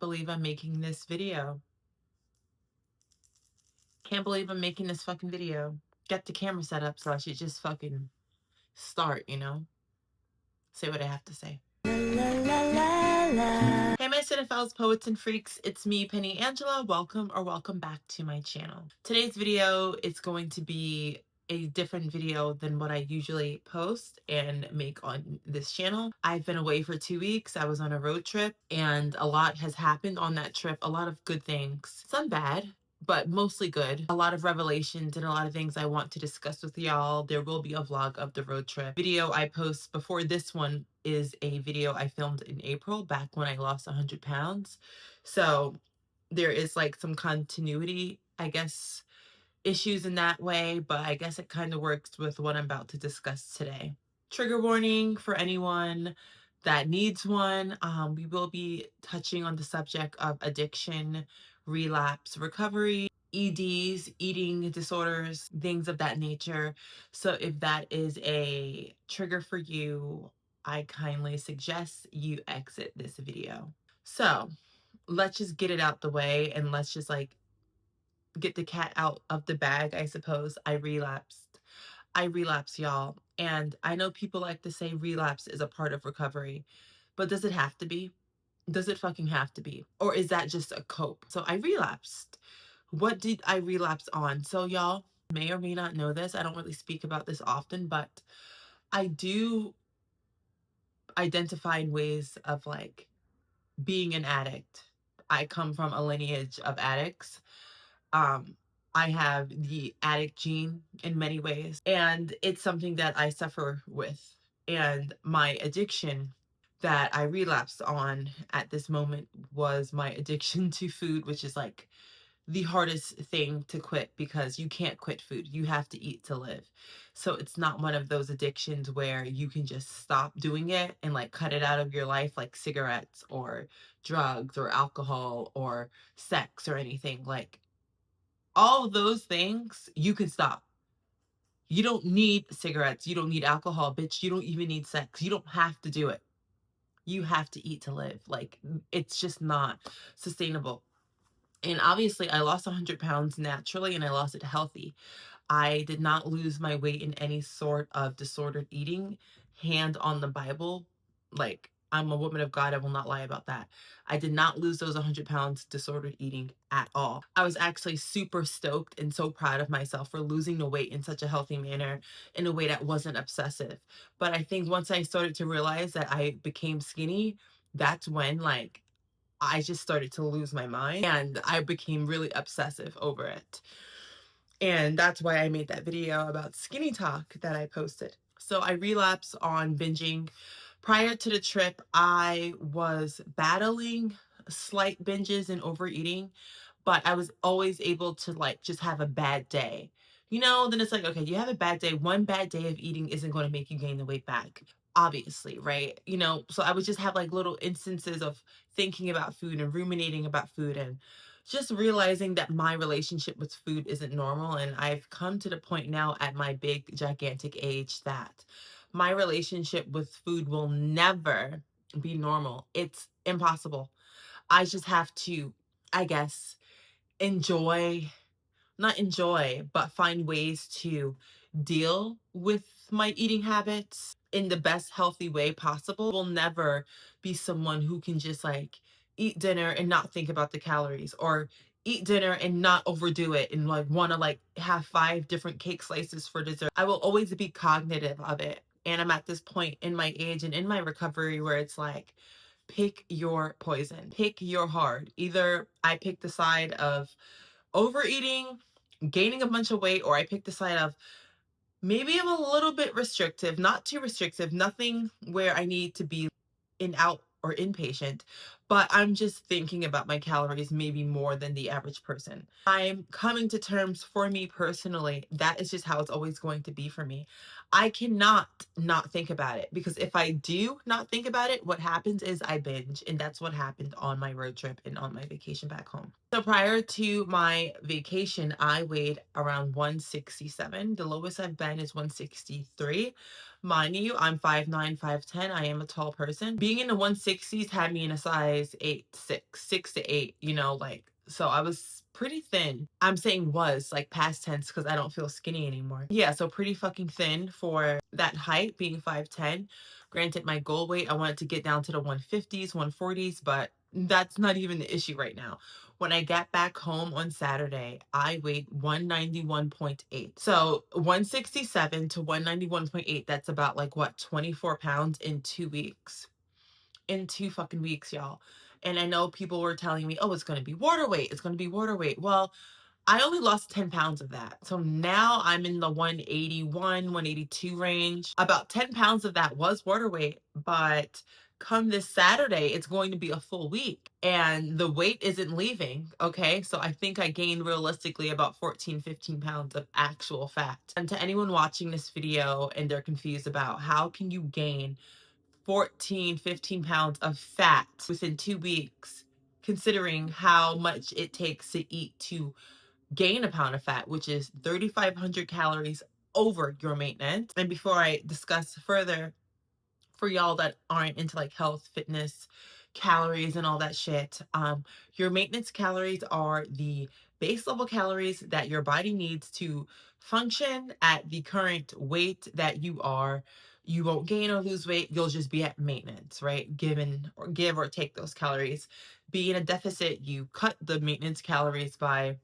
believe I'm making this video. Can't believe I'm making this fucking video. Get the camera set up so I should just fucking start, Say what I have to say. Hey my cinephiles, poets, and freaks, it's me, Penny Angela. Welcome or welcome back to my channel. Today's video is going to be a different video than what I usually post and make on this channel. I've been away for 2 weeks. I was on a road trip and a lot has happened on that trip. A lot of good things, some bad, but mostly good. A lot of revelations and a lot of things I want to discuss with y'all. There will be a vlog of the road trip. Video I post before this one is a video I filmed in April, back when I lost 100 pounds. So there is like some continuity, I guess, issues in that way, but I guess it kind of works with what I'm about to discuss today. Trigger warning for anyone that needs one. We will be touching on the subject of addiction, relapse, recovery, EDs, eating disorders, things of that nature. So if that is a trigger for you, I kindly suggest you exit this video. So let's just get it out the way and let's just like get the cat out of the bag, I suppose. I relapsed, y'all. And I know people like to say relapse is a part of recovery, but does it have to be? Does it fucking have to be? Or is that just a cope? So I relapsed. What did I relapse on? So y'all may or may not know this. I don't really speak about this often, but I do identify in ways of like being an addict. I come from a lineage of addicts. Um, I have the addict gene in many ways, and it's something that I suffer with. And my addiction that I relapsed on at this moment was my addiction to food, which is like the hardest thing to quit because you can't quit food. You have to eat to live. So it's not one of those addictions where you can just stop doing it and like cut it out of your life, like cigarettes or drugs or alcohol or sex or anything. Like all of those things you can stop. You don't need cigarettes. You don't need alcohol, bitch. You don't even need sex. You don't have to do it. You have to eat to live. Like, it's just not sustainable. And obviously, I lost 100 pounds naturally and I lost it healthy. I did not lose my weight in any sort of disordered eating. Hand on the Bible, like, I'm a woman of God, I will not lie about that. I did not lose those 100 pounds disordered eating at all. I was actually super stoked and so proud of myself for losing the weight in such a healthy manner, in a way that wasn't obsessive. But I think once I started to realize that I became skinny, that's when like I just started to lose my mind and I became really obsessive over it. And that's why I made that video about skinny talk that I posted. So I relapsed on binging. Prior to the trip, I was battling slight binges and overeating, but I was always able to like just have a bad day. Then it's like, okay, you have a bad day. One bad day of eating isn't going to make you gain the weight back, obviously, right? So I would just have like little instances of thinking about food and ruminating about food and just realizing that my relationship with food isn't normal. And I've come to the point now at my big, gigantic age that my relationship with food will never be normal. It's impossible. I just have to, I guess, enjoy, not enjoy, but find ways to deal with my eating habits in the best healthy way possible. Will never be someone who can just like eat dinner and not think about the calories, or eat dinner and not overdo it and like want to like have 5 different cake slices for dessert. I will always be cognitive of it. And I'm at this point in my age and in my recovery where it's like, pick your poison, pick your hard. Either I pick the side of overeating, gaining a bunch of weight, or I pick the side of maybe I'm a little bit restrictive, not too restrictive, nothing where I need to be in out or inpatient, but I'm just thinking about my calories maybe more than the average person. I'm coming to terms, for me personally, that is just how it's always going to be for me. I cannot not think about it, because if I do not think about it, what happens is I binge, and that's what happened on my road trip and on my vacation back home. So prior to my vacation, I weighed around 167. The lowest I've been is 163. Mind you, I'm 5'9", 5'10". I am a tall person. Being in the 160s had me in a size 8, 6 to 8, you know, like, so I was pretty thin. I'm saying was, like, past tense, because I don't feel skinny anymore. Yeah, so pretty fucking thin for that height, being 5'10". Granted, my goal weight, I wanted to get down to the 150s, 140s, but that's not even the issue right now. When I got back home on Saturday, I weighed 191.8. So 167 to 191.8, that's about like what, 24 pounds in 2 weeks. In 2 fucking weeks, y'all. And I know people were telling me, oh, it's going to be water weight. It's going to be water weight. Well, I only lost 10 pounds of that. So now I'm in the 181, 182 range. About 10 pounds of that was water weight, but come this Saturday, it's going to be a full week and the weight isn't leaving. Okay. So I think I gained realistically about 14, 15 pounds of actual fat. And to anyone watching this video and they're confused about how can you gain 14, 15 pounds of fat within 2 weeks, considering how much it takes to eat to gain a pound of fat, which is 3,500 calories over your maintenance. And before I discuss further, for y'all that aren't into like health, fitness, calories, and all that shit, your maintenance calories are the base level calories that your body needs to function at the current weight that you are. You won't gain or lose weight, you'll just be at maintenance, right? Given or give or take those calories. Be in a deficit, you cut the maintenance calories by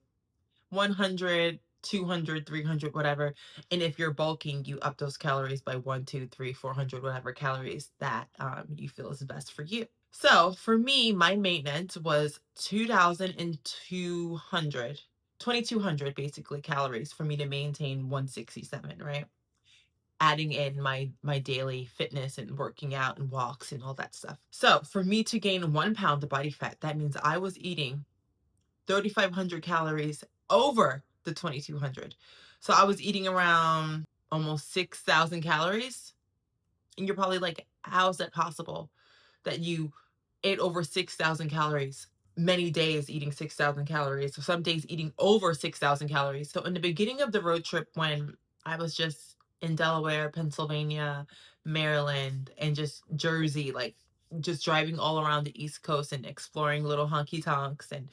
100, 200, 300, whatever. And if you're bulking, you up those calories by 1, 2, 3, 400, whatever calories that you feel is best for you. So for me, my maintenance was 2,200, 2,200 basically calories for me to maintain 167, right? Adding in my daily fitness and working out and walks and all that stuff. So for me to gain 1 pound of body fat, that means I was eating 3,500 calories over the 2,200. So I was eating around almost 6,000 calories. And you're probably like, how is that possible that you ate over 6,000 calories? Many days eating 6,000 calories, so some days eating over 6,000 calories. So in the beginning of the road trip, when I was just in Delaware, Pennsylvania, Maryland, and just Jersey, like just driving all around the East Coast and exploring little honky tonks and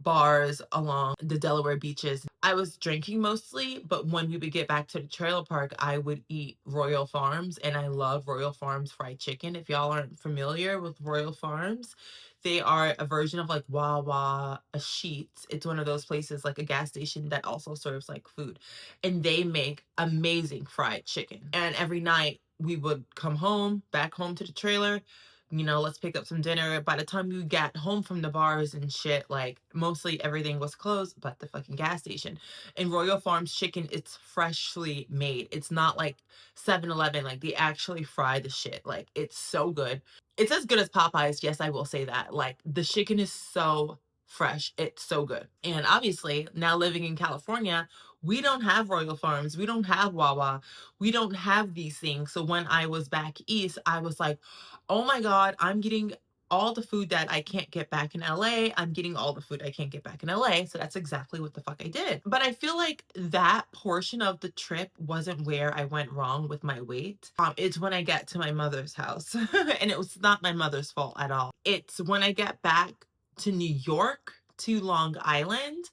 bars along the Delaware beaches. I was drinking mostly, but when we would get back to the trailer park, I would eat Royal Farms, and I love Royal Farms fried chicken. If y'all aren't familiar with Royal Farms, they are a version of like Wawa, a Sheetz. It's one of those places, like a gas station that also serves like food. And they make amazing fried chicken. And every night we would come home, back home to the trailer, you know, let's pick up some dinner. By the time we got home from the bars and shit, like mostly everything was closed but the fucking gas station. And Royal Farms chicken, it's freshly made. It's not like 7-Eleven. Like they actually fry the shit. Like it's so good. It's as good as Popeyes. Yes, I will say that. Like the chicken is so fresh. It's so good. And obviously, now living in California, we don't have Royal Farms. We don't have Wawa. We don't have these things. So when I was back east, I was like, oh my God, I'm getting all the food that I can't get back in LA. I'm getting all the food I can't get back in LA. So that's exactly what the fuck I did. But I feel like that portion of the trip wasn't where I went wrong with my weight. It's when I got to my mother's house. And it was not my mother's fault at all. It's when I got back to New York, to Long Island,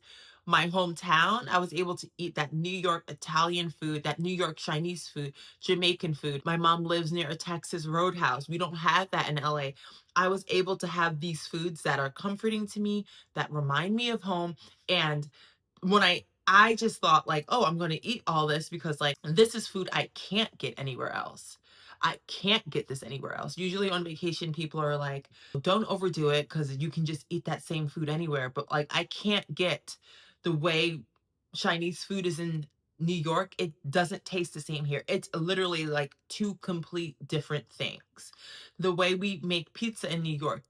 my hometown, I was able to eat that New York Italian food, that New York Chinese food, Jamaican food. My mom lives near a Texas Roadhouse. We don't have that in LA. I was able to have these foods that are comforting to me, that remind me of home. And when I just thought like, oh, I'm going to eat all this because like this is food I can't get anywhere else. I can't get this anywhere else. Usually on vacation, people are like, don't overdo it because you can just eat that same food anywhere. But like, I can't get the way Chinese food is in New York. It doesn't taste the same here. It's literally like two complete different things. The way we make pizza in New York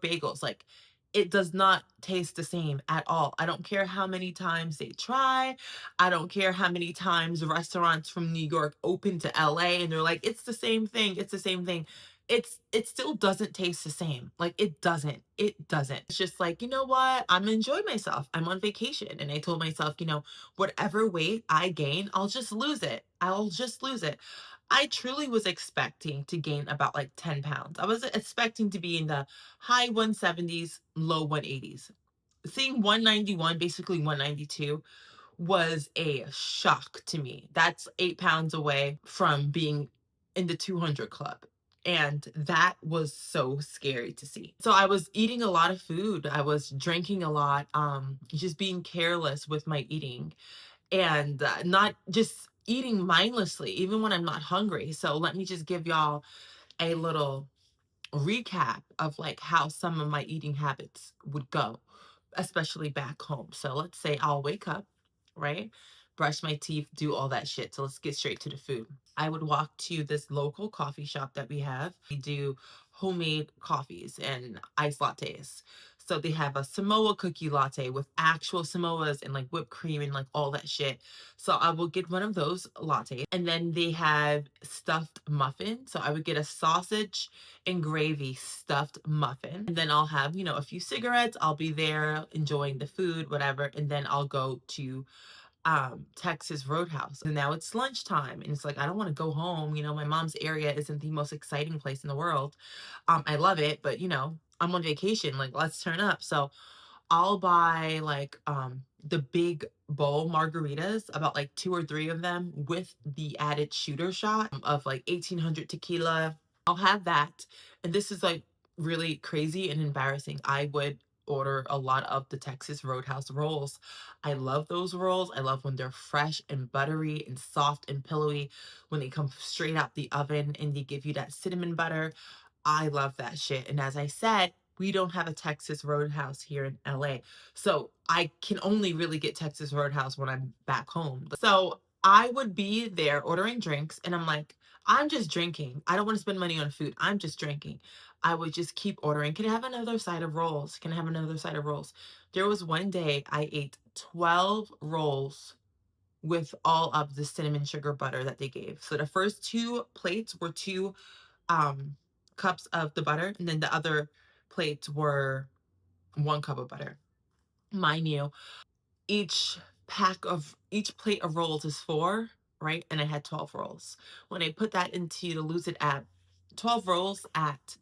bagels, like it does not taste the same at all. I don't care how many times they try. I don't care how many times restaurants from New York open to LA and they're like, it's the same thing. It's the same thing. It still doesn't taste the same. Like it doesn't. It doesn't. It's just like, you know what? I'm enjoying myself. I'm on vacation. And I told myself, you know, whatever weight I gain, I'll just lose it. I'll just lose it. I truly was expecting to gain about like 10 pounds. I was expecting to be in the high 170s, low 180s. Seeing 191, basically 192, was a shock to me. That's 8 pounds away from being in the 200 club. And that was so scary to see. So I was eating a lot of food. I was drinking a lot, just being careless with my eating, and not just eating mindlessly, even when I'm not hungry. So let me just give y'all a little recap of like how some of my eating habits would go, especially back home. So let's say I'll wake up, right? Brush my teeth, do all that shit. So let's get straight to the food. I would walk to this local coffee shop that we have. We do homemade coffees and iced lattes. So they have a Samoa cookie latte with actual Samoas and like whipped cream and like all that shit. So I will get one of those lattes. And then they have stuffed muffin. So I would get a sausage and gravy stuffed muffin. And then I'll have, a few cigarettes. I'll be there enjoying the food, whatever. And then I'll go to Texas Roadhouse. And now it's lunchtime. And it's like, I don't want to go home. My mom's area isn't the most exciting place in the world. I love it, but I'm on vacation. Like, let's turn up. So I'll buy like the big bowl margaritas, about like 2 or 3 of them with the added shooter shot of like 1800 tequila. I'll have that. And this is like really crazy and embarrassing. I would order a lot of the Texas Roadhouse rolls. I love those rolls. I love when they're fresh and buttery and soft and pillowy, when they come straight out the oven and they give you that cinnamon butter. I love that shit. And as I said, we don't have a Texas Roadhouse here in LA. So I can only really get Texas Roadhouse when I'm back home. So I would be there ordering drinks and I'm like, I'm just drinking. I don't want to spend money on food. I'm just drinking. I would just keep ordering. Can I have another side of rolls? Can I have another side of rolls? There was one day I ate 12 rolls with all of the cinnamon sugar butter that they gave. So the first 2 plates were 2 cups of the butter, and then the other plates were 1 cup of butter. Mind you, each plate of rolls is 4, right? And I had 12 rolls. When I put that into the Lose It app, 12 rolls at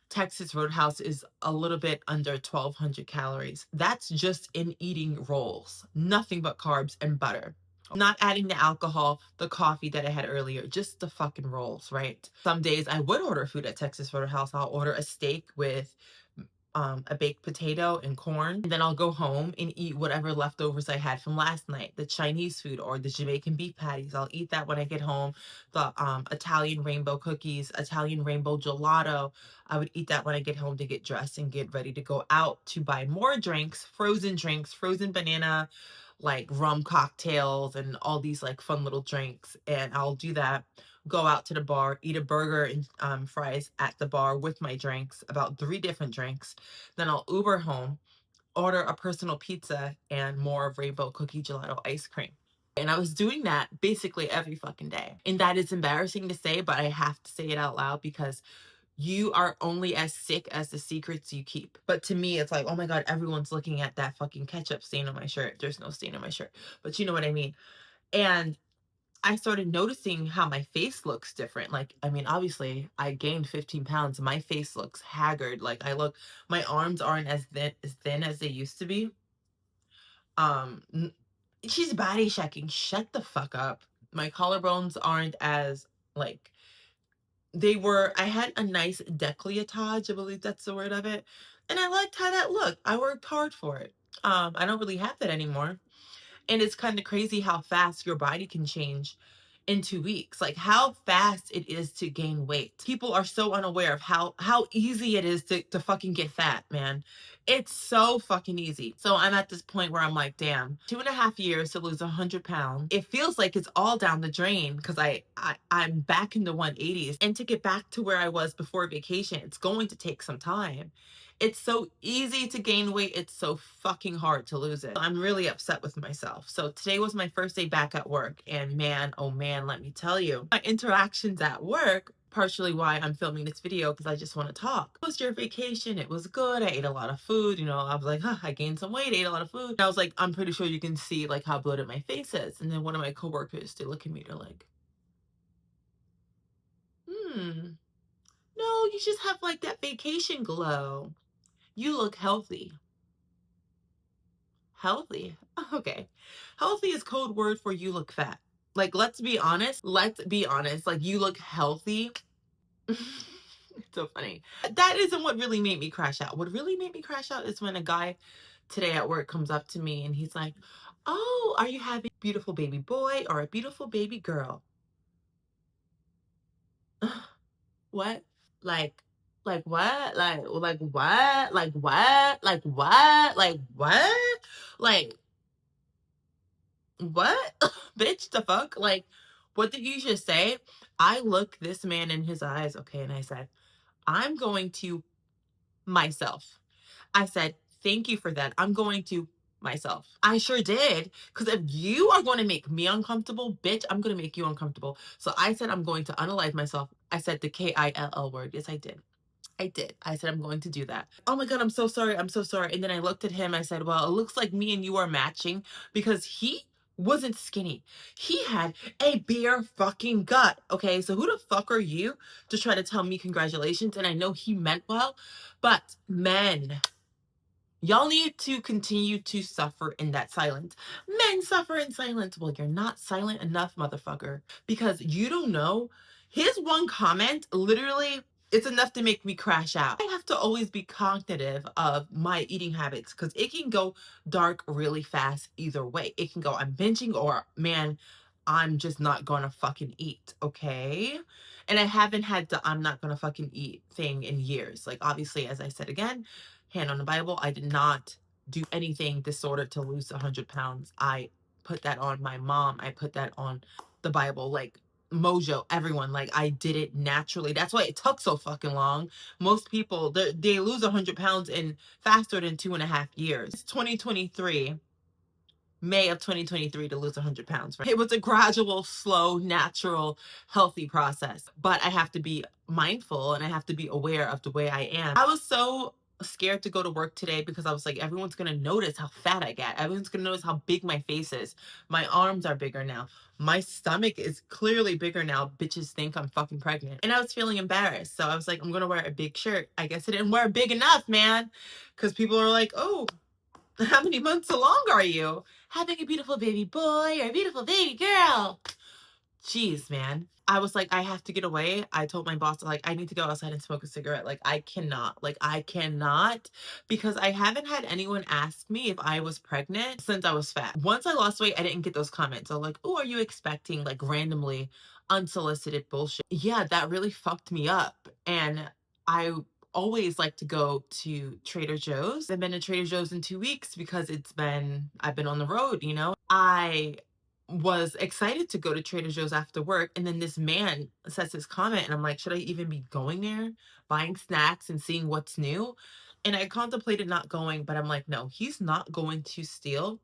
Texas Roadhouse is a little bit under 1,200 calories. That's just in eating rolls, nothing but carbs and butter. Not adding the alcohol, the coffee that I had earlier, just the fucking rolls, right? Some days I would order food at Texas Roadhouse. I'll order a steak with a baked potato and corn. And then I'll go home and eat whatever leftovers I had from last night, the Chinese food or the Jamaican beef patties. I'll eat that when I get home. The Italian rainbow cookies, Italian rainbow gelato. I would eat that when I get home to get dressed and get ready to go out to buy more drinks, frozen banana, like rum cocktails and all these like fun little drinks. And I'll do that, go out to the bar, eat a burger and fries at the bar with my drinks, about 3 different drinks. Then I'll Uber home, order a personal pizza and more of rainbow cookie gelato ice cream. And I was doing that basically every fucking day. And that is embarrassing to say, but I have to say it out loud because you are only as sick as the secrets you keep. But to me, it's like, oh my God, everyone's looking at that fucking ketchup stain on my shirt. There's no stain on my shirt, but you know what I mean? And I started noticing how my face looks different. Like, I mean, obviously, I gained 15 pounds. My face looks haggard. Like, my arms aren't as thin as they used to be. She's body checking. Shut the fuck up. My collarbones aren't as, like, they were. I had a nice décolletage, I believe that's the word of it. And I liked how that looked. I worked hard for it. I don't really have that anymore. And it's kind of crazy how fast your body can change in 2 weeks. Like how fast it is to gain weight. People are so unaware of how easy it is to fucking get fat, man. It's so fucking easy. So I'm at this point where I'm like, damn, 2.5 years to lose 100 pounds. It feels like it's all down the drain because I'm back in the 180s. And to get back to where I was before vacation, it's going to take some time. It's so easy to gain weight. It's so fucking hard to lose it. I'm really upset with myself. So today was my first day back at work. And man, oh man, let me tell you, my interactions at work, partially why I'm filming this video, because I just want to talk. How was your vacation? It was good. I ate a lot of food. I was like, huh, I gained some weight, ate a lot of food. And I was like, I'm pretty sure you can see like how bloated my face is. And then one of my coworkers, they look at me, they're like, No, you just have like that vacation glow. You look healthy. Healthy? Okay. Healthy is code word for you look fat. Like, let's be honest. Let's be honest. Like, you look healthy. It's so funny. That isn't what really made me crash out. What really made me crash out is when a guy today at work comes up to me and he's like, "Oh, are you having a beautiful baby boy or a beautiful baby girl?" What? Like, what? Like what? Like what? Like what? Like what? Like what? Bitch, the fuck? Like, what did you just say? I looked this man in his eyes, okay, and I said, I'm going to myself. I said, thank you for that. I'm going to myself. I sure did. Because if you are going to make me uncomfortable, bitch, I'm going to make you uncomfortable. So I said, I'm going to unalive myself. I said the KILL word. Yes, I did. I did. I said, I'm going to do that. Oh my God, I'm so sorry. I'm so sorry. And then I looked at him. I said, well, it looks like me and you are matching because he wasn't skinny. He had a bare fucking gut. Okay, so who the fuck are you to try to tell me congratulations? And I know he meant well, but men, y'all need to continue to suffer in that silence. Men suffer in silence. Well, you're not silent enough, motherfucker, because you don't know. His one comment literally, it's enough to make me crash out. I have to always be cognitive of my eating habits because it can go dark really fast either way. It can go, I'm binging, or man, I'm just not gonna fucking eat, okay? And I haven't had the I'm not gonna fucking eat thing in years. Like, obviously, as I said again, hand on the Bible, I did not do anything disordered to lose 100 pounds. I put that on my mom. I put that on the Bible, like Mojo, everyone. Like, I did it naturally. That's why it took so fucking long. Most people, they lose 100 pounds in faster than 2.5 years. It's 2023. May of 2023 to lose 100 pounds. Right? It was a gradual, slow, natural, healthy process. But I have to be mindful and I have to be aware of the way I am. I was so scared to go to work today because I was like, everyone's gonna notice how fat I get. Everyone's gonna notice how big my face is. My arms are bigger now. My stomach is clearly bigger now. Bitches think I'm fucking pregnant. And I was feeling embarrassed. So I was like, I'm gonna wear a big shirt. I guess I didn't wear big enough, man. Because people are like, oh, how many months along are you? Having a beautiful baby boy or a beautiful baby girl? Jeez, man. I was like, I have to get away. I told my boss, like, I need to go outside and smoke a cigarette. Like, I cannot, because I haven't had anyone ask me if I was pregnant since I was fat. Once I lost weight, I didn't get those comments. So like, oh, are you expecting, like, randomly unsolicited bullshit? Yeah, that really fucked me up. And I always like to go to Trader Joe's. I've been to Trader Joe's in 2 weeks because I've been on the road, you know? I was excited to go to Trader Joe's after work, and then this man says his comment, and I'm like, should I even be going there, buying snacks and seeing what's new? And I contemplated not going, but I'm like, no, he's not going to steal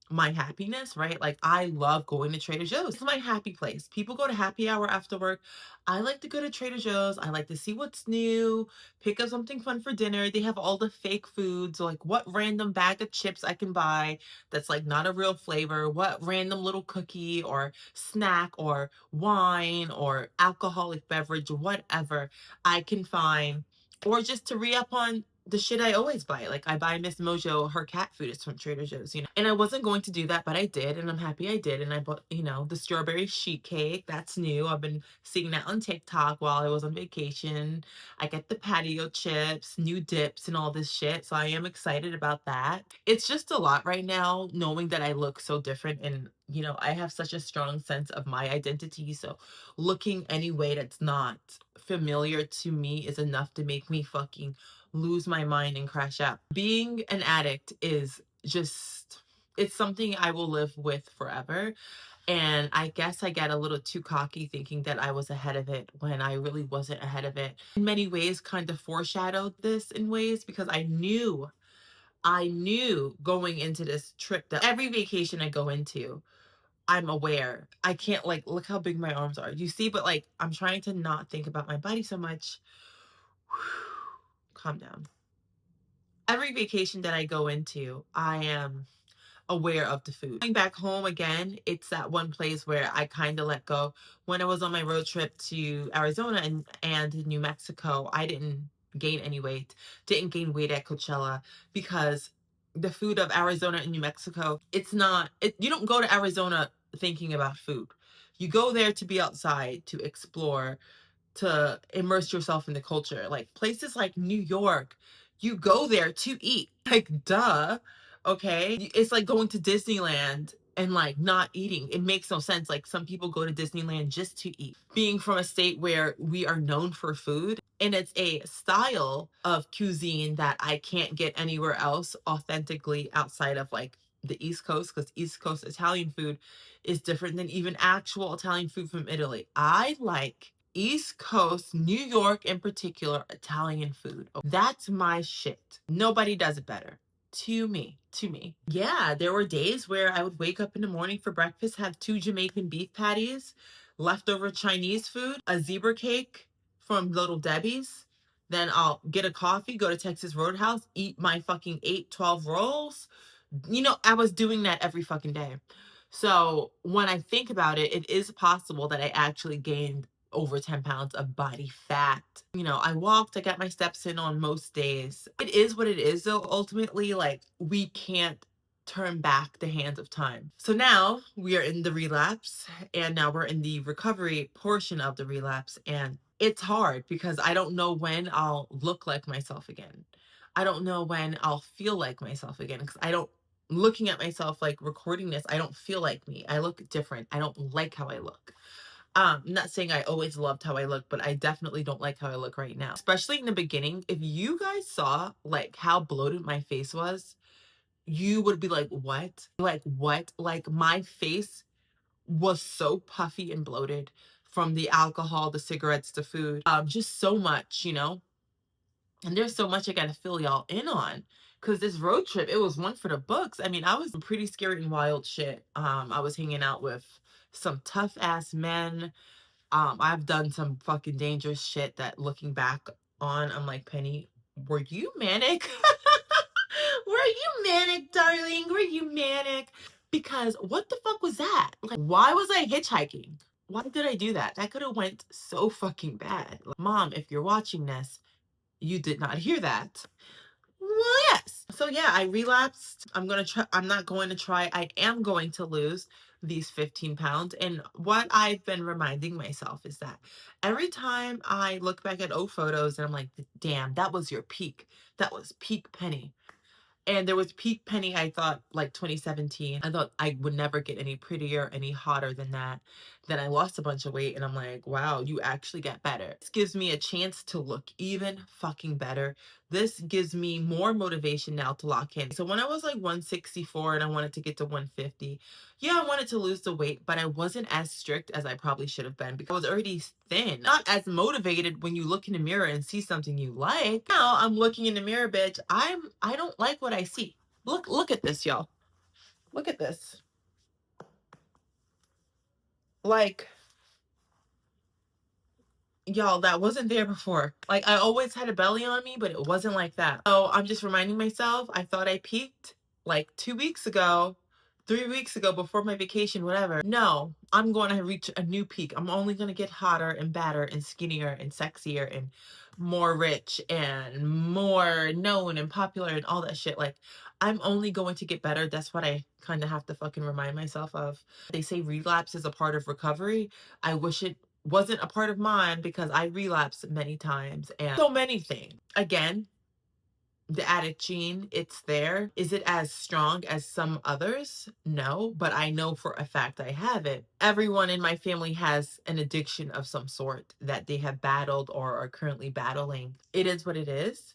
my happiness, right? Like, I love going to Trader Joe's. It's my happy place. People go to happy hour after work. I like to go to Trader Joe's. I like to see what's new, pick up something fun for dinner. They have all the fake foods, like what random bag of chips I can buy that's like not a real flavor, what random little cookie or snack or wine or alcoholic beverage, whatever I can find, or just to re-up on the shit I always buy. Like, I buy Miss Mojo, her cat food is from Trader Joe's, you know. And I wasn't going to do that, but I did, and I'm happy I did. And I bought, you know, the strawberry sheet cake. That's new. I've been seeing that on TikTok while I was on vacation. I get the patio chips, new dips, and all this shit. So I am excited about that. It's just a lot right now, knowing that I look so different, and you know, I have such a strong sense of my identity. So looking any way that's not familiar to me is enough to make me fucking lose my mind and crash out. Being an addict is just, it's something I will live with forever. And I guess I get a little too cocky thinking that I was ahead of it when I really wasn't ahead of it. In many ways, kind of foreshadowed this in ways, because I knew going into this trip that every vacation I go into, I'm aware. I can't, like, look how big my arms are. You see, but like, I'm trying to not think about my body so much. Calm down. Every vacation that I go into, I am aware of the food. Going back home again, it's that one place where I kind of let go. When I was on my road trip to Arizona and New Mexico, I didn't gain any weight, didn't gain weight at Coachella because the food of Arizona and New Mexico, it's not, you don't go to Arizona thinking about food. You go there to be outside, to explore, to immerse yourself in the culture. Like places like New York, you go there to eat. Like, duh. Okay. It's like going to Disneyland and like not eating. It makes no sense. Like some people go to Disneyland just to eat. Being from a state where we are known for food, and it's a style of cuisine that I can't get anywhere else authentically outside of like the East Coast, because East Coast Italian food is different than even actual Italian food from Italy. I like East Coast, New York in particular, Italian food. That's my shit. Nobody does it better. To me. To me. Yeah, there were days where I would wake up in the morning for breakfast, have 2 Jamaican beef patties, leftover Chinese food, a zebra cake from Little Debbie's. Then I'll get a coffee, go to Texas Roadhouse, eat my fucking 8-12 rolls. You know, I was doing that every fucking day. So when I think about it, it is possible that I actually gained over 10 pounds of body fat. You know, I walked, I got my steps in on most days. It is what it is, though. Ultimately, like, we can't turn back the hands of time. So now we are in the relapse, and now we're in the recovery portion of the relapse. And it's hard because I don't know when I'll look like myself again. I don't know when I'll feel like myself again, because I don't, looking at myself, like recording this, I don't feel like me. I look different. I don't like how I look. I'm not saying I always loved how I look, but I definitely don't like how I look right now. Especially in the beginning, if you guys saw like how bloated my face was, you would be like, what? Like, what? Like, my face was so puffy and bloated from the alcohol, the cigarettes, the food, just so much, you know? And there's so much I gotta fill y'all in on. Cause this road trip, it was one for the books. I mean, I was pretty scary and wild shit. I was hanging out with some tough ass men. I've done some fucking dangerous shit that looking back on, I'm like, Penny, were you manic? Were you manic, darling? Were you manic? Because what the fuck was that? Like, why was I hitchhiking? Why did I do that? That could have went so fucking bad. Like, Mom, if you're watching this, you did not hear that. Well, yes. So yeah, I relapsed. I'm not going to try. I am going to lose these 15 pounds. And what I've been reminding myself is that every time I look back at old photos and I'm like, damn, that was your peak. That was peak Penny. And there was peak Penny, I thought, like 2017. I thought I would never get any prettier, any hotter than that. Then I lost a bunch of weight and I'm like, wow, you actually get better. This gives me a chance to look even fucking better. This gives me more motivation now to lock in. So when I was like 164 and I wanted to get to 150, yeah, I wanted to lose the weight, but I wasn't as strict as I probably should have been because I was already thin. Not as motivated when you look in the mirror and see something you like. Now I'm looking in the mirror, bitch. I don't like what I see. Look at this, y'all. Look at this. Like, y'all, that wasn't there before. Like, I always had a belly on me, but it wasn't like that. So I'm just reminding myself, I thought I peaked like 2 weeks ago, 3 weeks ago, before my vacation, whatever. No, I'm going to reach a new peak. I'm only going to get hotter and badder and skinnier and sexier and more rich and more known and popular and all that shit. Like, I'm only going to get better. That's what I kind of have to fucking remind myself of. They say relapse is a part of recovery. I wish it wasn't a part of mine because I relapsed many times and so many things. Again, the addict gene, it's there. Is it as strong as some others? No, but I know for a fact I have it. Everyone in my family has an addiction of some sort that they have battled or are currently battling. It is what it is.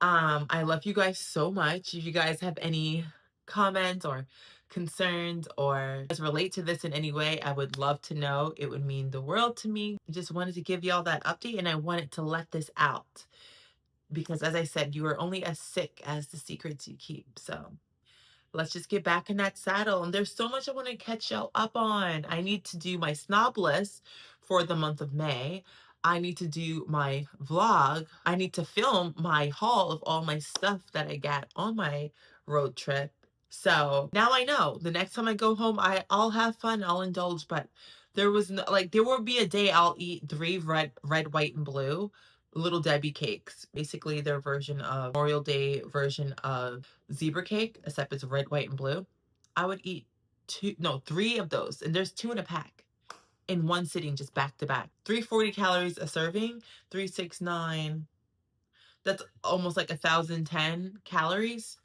I love you guys so much. If you guys have any comments or concerns or just relate to this in any way, I would love to know. It would mean the world to me. Just wanted to give y'all that update and I wanted to let this out because, as I said, you are only as sick as the secrets you keep. So let's just get back in that saddle. And there's so much I want to catch y'all up on. I need to do my snob list for the month of May. I need to do my vlog. I need to film my haul of all my stuff that I got on my road trip. So now I know the next time I go home, I'll have fun, I'll indulge, but there was no, like, there will be a day I'll eat 3 red, white, and blue Little Debbie cakes. Basically their version of Memorial Day version of zebra cake, except it's red, white, and blue. I would eat 3 of those, and there's 2 in a pack in one sitting, just back to back. 340 calories a serving, 369. That's almost like 1,010 calories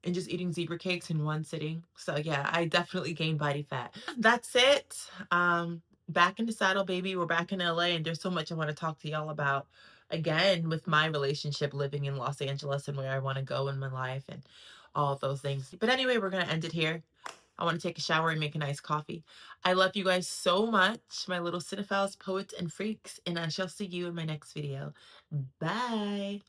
and just eating zebra cakes in one sitting. So yeah, I definitely gained body fat. That's it. Back in the saddle, baby. We're back in LA, and there's so much I want to talk to y'all about again with my relationship living in Los Angeles and where I want to go in my life and all of those things. But anyway, we're gonna end it here. I want to take a shower and make a nice coffee. I love you guys so much, my little cinephiles, poets, and freaks, and I shall see you in my next video. Bye.